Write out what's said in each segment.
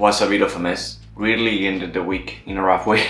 was a bit of a mess. Really ended the week in a rough way.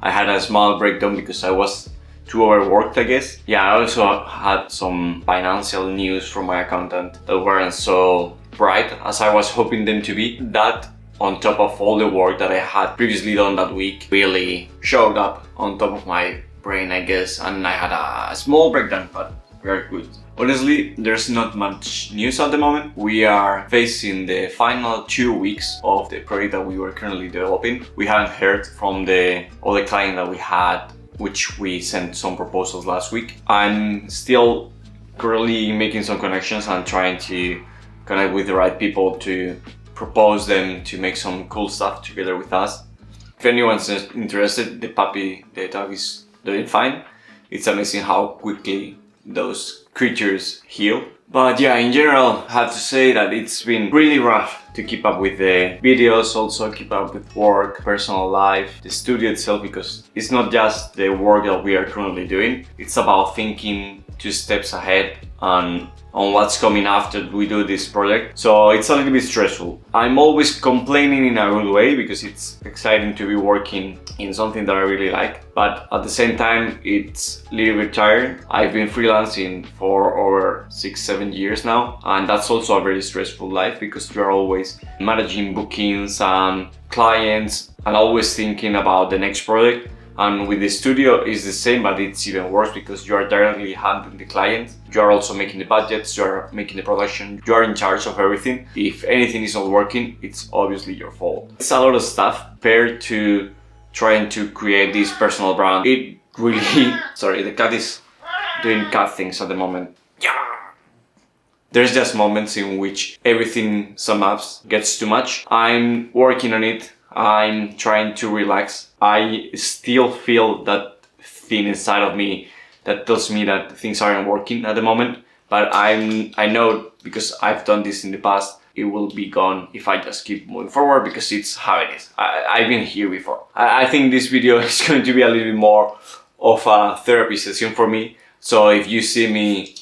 I had a small breakdown because I was too overworked, I guess. Yeah, I also had some financial news from my accountant that weren't so bright as I was hoping them to be. That, on top of all the work that I had previously done that week, really showed up on top of my brain, I guess, and I had a small breakdown, but very good. Honestly, there's not much news at the moment. We are facing the final 2 weeks of the project that we were currently developing. We haven't heard from the other client that we had, which we sent some proposals last week. I'm still currently making some connections and trying to connect with the right people to propose them to make some cool stuff together with us. If anyone's interested, the dog is doing fine. It's amazing how quickly those creatures heal. But yeah, in general, I have to say that it's been really rough to keep up with the videos, also keep up with work, personal life, the studio itself, because it's not just the work that we are currently doing, it's about thinking 2 steps ahead and on what's coming after we do this project. So it's a little bit stressful. I'm always complaining in a good way because it's exciting to be working in something that I really like, but at the same time it's a little bit tiring. I've been freelancing for over 6-7 years now, and that's also a very stressful life because you're always managing bookings and clients and always thinking about the next project. And with the studio it's the same, but it's even worse because you are directly handling the client. You are also making the budgets, you are making the production, you are in charge of everything. If anything is not working, it's obviously your fault. It's a lot of stuff compared to trying to create this personal brand. It really... Sorry, the cat is doing cat things at the moment. Yeah. There's just moments in which everything sum up gets too much. I'm working on it. I'm trying to relax. I still feel that thing inside of me that tells me that things aren't working at the moment, but I know because I've done this in the past, it will be gone if I just keep moving forward because it's how it is. I've been here before. I think this video is going to be a little bit more of a therapy session for me. So if you see me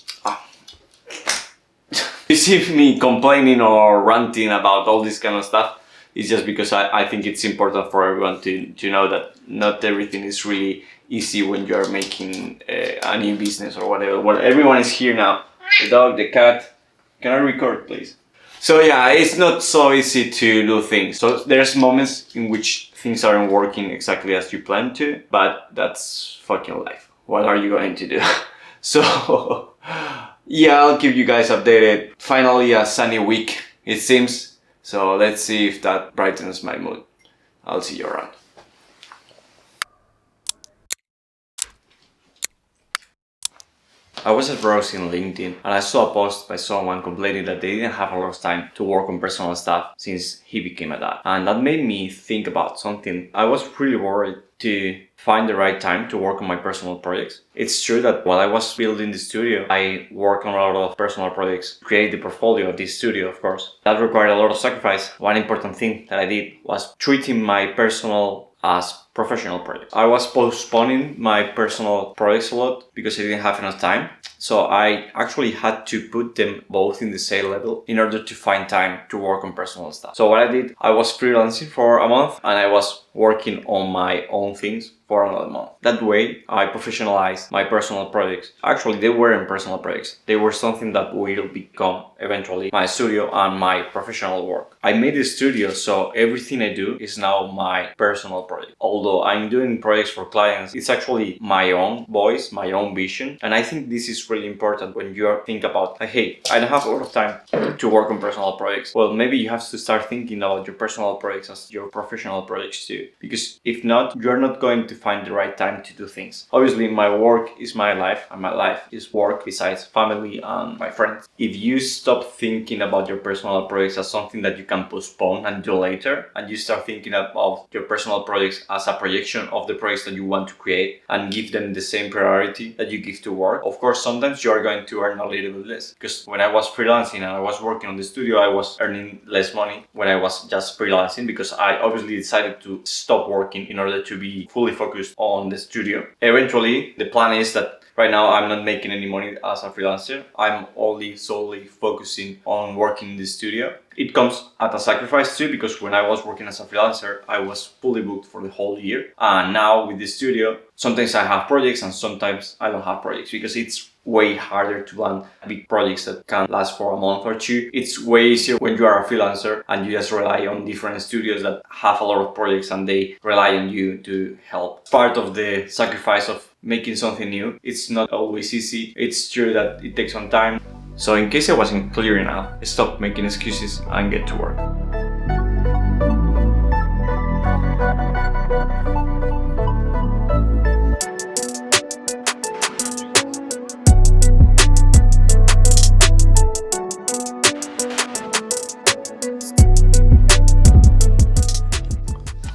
complaining or ranting about all this kind of stuff, it's just because I think it's important for everyone to know that not everything is really easy when you are making a new business or whatever. Well, everyone is here now. The dog, the cat. Can I record, please? So yeah, it's not so easy to do things. So there's moments in which things aren't working exactly as you planned to, but that's fucking life. What are you going to do? So yeah, I'll keep you guys updated. Finally a sunny week, it seems. So let's see if that brightens my mood. I'll see you around. I was browsing LinkedIn and I saw a post by someone complaining that they didn't have a lot of time to work on personal stuff since he became a dad. And that made me think about something. I was really worried to find the right time to work on my personal projects. It's true that while I was building the studio, I worked on a lot of personal projects, create the portfolio of this studio, of course. That required a lot of sacrifice. One important thing that I did was treating my personal as professional projects. I was postponing my personal projects a lot because I didn't have enough time. So I actually had to put them both in the same level in order to find time to work on personal stuff. So what I did, I was freelancing for a month and I was working on my own things for another month. That way, I professionalized my personal projects. Actually, they weren't personal projects. They were something that will become eventually my studio and my professional work. I made a studio, so everything I do is now my personal project. Although I'm doing projects for clients, it's actually my own voice, my own vision. And I think this is really important when you think about, like, hey, I don't have a lot of time to work on personal projects. Well, maybe you have to start thinking about your personal projects as your professional projects too. Because if not, you're not going to find the right time to do things. Obviously, my work is my life and my life is work besides family and my friends. If you stop thinking about your personal projects as something that you can postpone and do later, and you start thinking about your personal projects as a projection of the projects that you want to create and give them the same priority that you give to work, of course, someday sometimes you are going to earn a little bit less. Because when I was freelancing and I was working on the studio, I was earning less money when I was just freelancing, because I obviously decided to stop working in order to be fully focused on the studio. Eventually, the plan is that right now I'm not making any money as a freelancer. I'm only solely focusing on working in the studio. It comes at a sacrifice too, because when I was working as a freelancer, I was fully booked for the whole year. And now with the studio, sometimes I have projects and sometimes I don't have projects, because it's way harder to land big projects that can last for a month or two. It's way easier when you are a freelancer and you just rely on different studios that have a lot of projects and they rely on you to help. Part of the sacrifice of making something new, it's not always easy. It's true that it takes some time. So in case I wasn't clear enough, stop making excuses and get to work.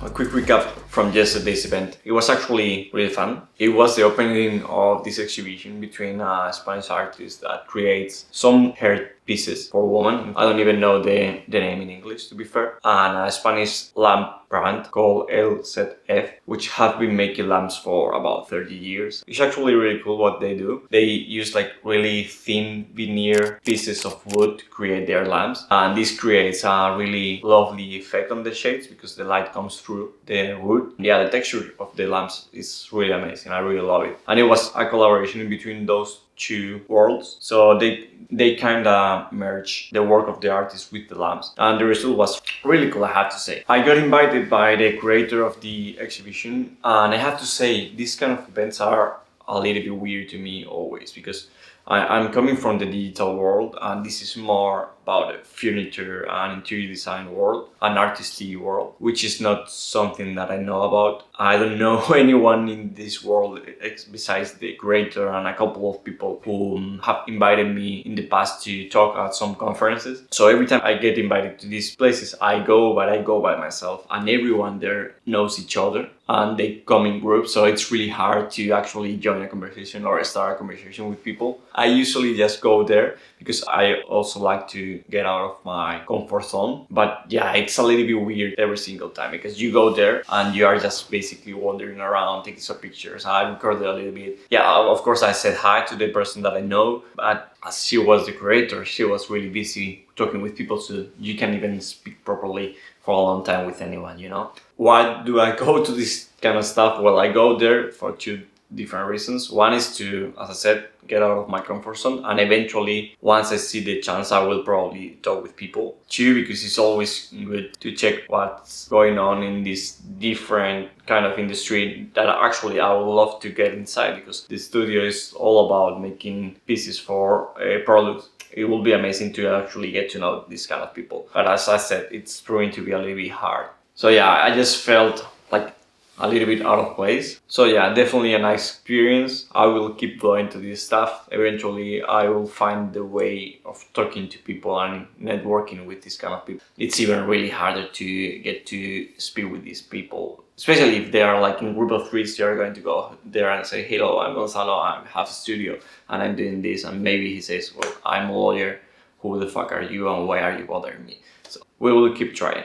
A quick recap from yesterday's event. It was actually really fun. It was the opening of this exhibition between a Spanish artist that creates some hair pieces for women. I don't even know the name in English, to be fair. And a Spanish lamp brand called LZF, which have been making lamps for about 30 years. It's actually really cool what they do. They use like really thin veneer pieces of wood to create their lamps. And this creates a really lovely effect on the shades because the light comes through the wood. Yeah, the texture of the lamps is really amazing. I really love it. And it was a collaboration in between those two worlds. So they kind of merge the work of the artist with the lamps, and the result was really cool, I have to say. I got invited by the creator of the exhibition, and I have to say these kind of events are a little bit weird to me always, because I'm coming from the digital world, and this is more about the furniture and interior design world, an artistic world, which is not something that I know about. I don't know anyone in this world besides the creator and a couple of people who have invited me in the past to talk at some conferences. So every time I get invited to these places, I go, but I go by myself, and everyone there knows each other and they come in groups, so it's really hard to actually join a conversation or start a conversation with people. I usually just go there because I also like to get out of my comfort zone. But yeah, it's a little bit weird every single time, because you go there and you are just basically wandering around, taking some pictures. I recorded a little bit. Yeah, of course I said hi to the person that I know, but as she was the creator, she was really busy talking with people, so you can't even speak properly for a long time with anyone, you know? Why do I go to this kind of stuff? Well, I go there for two different reasons. One is to, as I said, get out of my comfort zone, and eventually, once I see the chance, I will probably talk with people. Two, because it's always good to check what's going on in this different kind of industry that actually I would love to get inside, because the studio is all about making pieces for products. It will be amazing to actually get to know these kind of people. But as I said, it's proving to be a little bit hard. So yeah, I just felt like a little bit out of place. So yeah, definitely a nice experience. I will keep going to this stuff. Eventually, I will find the way of talking to people and networking with this kind of people. It's even really harder to get to speak with these people, especially if they are like in group of threes. They are going to go there and say, "Hello, I'm Gonzalo. I have a studio and I'm doing this." And maybe he says, "Well, I'm a lawyer. Who the fuck are you and why are you bothering me?" So we will keep trying.